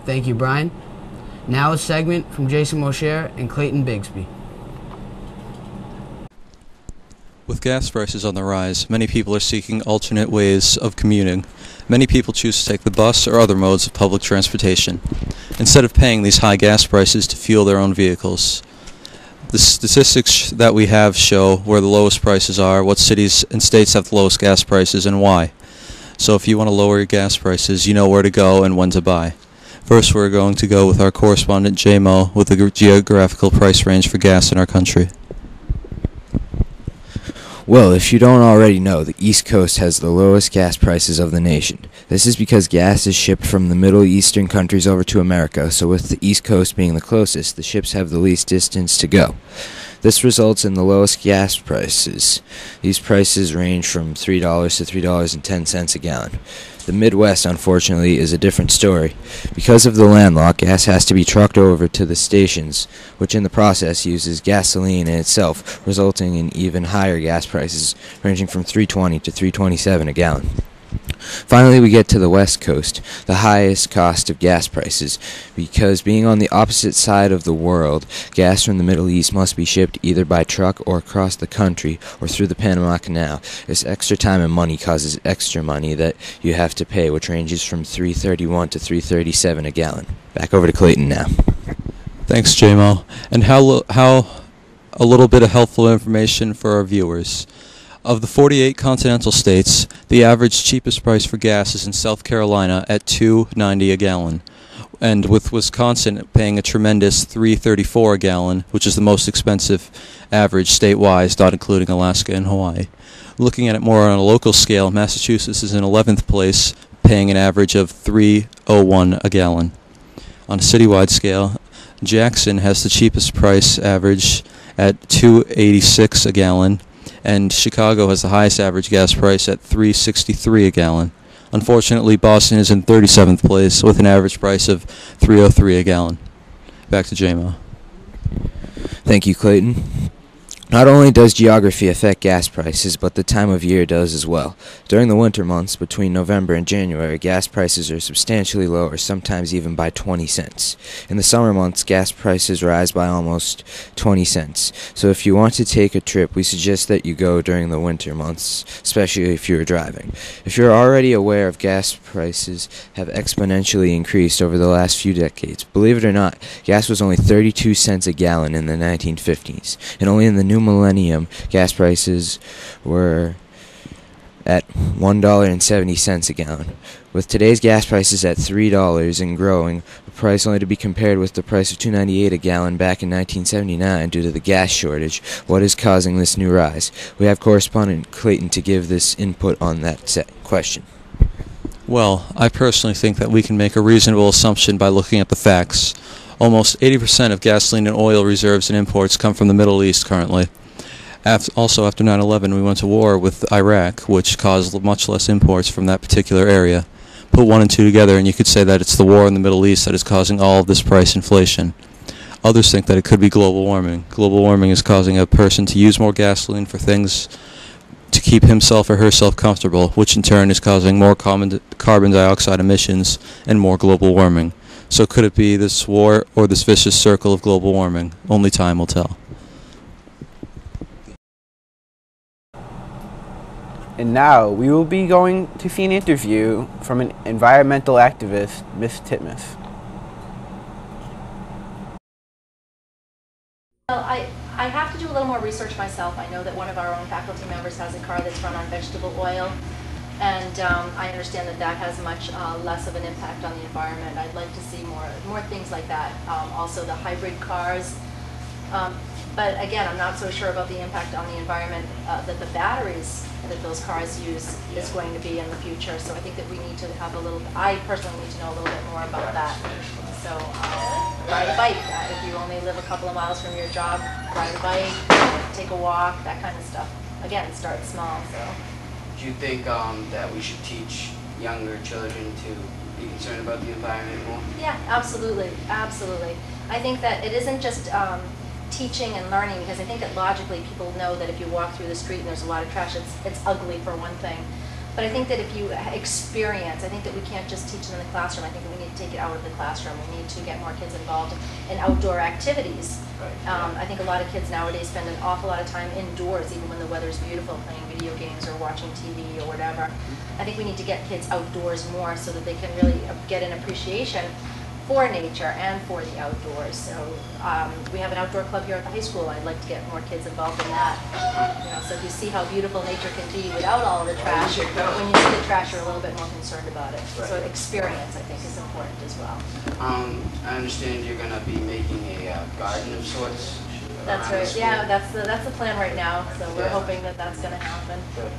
Thank you, Brian. Now a segment from Jason Mosher and Clayton Bigsby. With gas prices on the rise, many people are seeking alternate ways of commuting. Many people choose to take the bus or other modes of public transportation, instead of paying these high gas prices to fuel their own vehicles. The statistics that we have show where the lowest prices are, what cities and states have the lowest gas prices, and why. So if you want to lower your gas prices, you know where to go and when to buy. First, we're going to go with our correspondent, J-Mo, with the geographical price range for gas in our country. Well, if you don't already know, the East Coast has the lowest gas prices of the nation. This is because gas is shipped from the Middle Eastern countries over to America, so with the East Coast being the closest, the ships have the least distance to go. This results in the lowest gas prices. These prices range from $3 to $3.10 a gallon. The Midwest, unfortunately, is a different story. Because of the landlocked, gas has to be trucked over to the stations, which in the process uses gasoline in itself, resulting in even higher gas prices, ranging from $3.20 to $3.27 a gallon. Finally, we get to the West Coast, the highest cost of gas prices, because being on the opposite side of the world, gas from the Middle East must be shipped either by truck or across the country or through the Panama Canal. This extra time and money causes extra money that you have to pay, which ranges from $3.31 to $3.37 a gallon. Back over to Clayton now. Thanks, J-Mo. And how a little bit of helpful information for our viewers. Of the 48 continental states, the average cheapest price for gas is in South Carolina at $2.90 a gallon, and with Wisconsin paying a tremendous $3.34 a gallon, which is the most expensive average statewide, not including Alaska and Hawaii. Looking at it more on a local scale, Massachusetts is in 11th place, paying an average of $3.01 a gallon. On a citywide scale, Jackson has the cheapest price average at $2.86 a gallon, and Chicago has the highest average gas price at $3.63 a gallon. Unfortunately, Boston is in 37th place with an average price of $3.03 a gallon. Back to J-Mo. Thank you, Clayton. Not only does geography affect gas prices, but the time of year does as well. During the winter months, between November and January, gas prices are substantially lower, sometimes even by 20 cents. In the summer months, gas prices rise by almost 20 cents. So if you want to take a trip, we suggest that you go during the winter months, especially if you're driving. If you're already aware of gas prices have exponentially increased over the last few decades, believe it or not, gas was only 32 cents a gallon in the 1950s, and only in the new millennium, gas prices were at $1.70 a gallon. With today's gas prices at $3 and growing, a price only to be compared with the price of $2.98 a gallon back in 1979 due to the gas shortage, what is causing this new rise? We have correspondent Clayton to give this input on that question. Well, I personally think that we can make a reasonable assumption by looking at the facts. Almost 80% of gasoline and oil reserves and imports come from the Middle East currently. Also, after 9/11, we went to war with Iraq, which caused much less imports from that particular area. Put one and two together, and you could say that it's the war in the Middle East that is causing all of this price inflation. Others think that it could be global warming. Global warming is causing a person to use more gasoline for things to keep himself or herself comfortable, which in turn is causing more carbon dioxide emissions and more global warming. So could it be this war or this vicious circle of global warming? Only time will tell. And now we will be going to see an interview from an environmental activist, Miss Titmus. Well, I have to do a little more research myself. I know that one of our own faculty members has a car that's run on vegetable oil, and I understand that that has much less of an impact on the environment. I'd like to see more things like that. Also the hybrid cars. But again, I'm not so sure about the impact on the environment that the batteries that those cars use is going to be in the future. So I think that we need to have I personally need to know a little bit more about that. So ride a bike. If you only live a couple of miles from your job, ride a bike, take a walk, that kind of stuff. Again, start small. So. Do you think that we should teach younger children to be concerned about the environment more? Yeah, absolutely, absolutely. I think that it isn't just teaching and learning, because I think that logically people know that if you walk through the street and there's a lot of trash, it's ugly for one thing. But I think that if you experience, I think that we can't just teach them in the classroom. I think that we need to take it out of the classroom. We need to get more kids involved in outdoor activities. I think a lot of kids nowadays spend an awful lot of time indoors, even when the weather's beautiful, playing video games or watching TV or whatever. I think we need to get kids outdoors more so that they can really get an appreciation for nature and for the outdoors. So we have an outdoor club here at the high school. I'd like to get more kids involved in that. You know, so if you see how beautiful nature can be without all the trash, when you see the trash, you're a little bit more concerned about it. So experience, I think, is important as well. I understand you're going to be making a garden of sorts. That's right. Yeah, that's the plan right now. So we're hoping that that's going to happen. Good.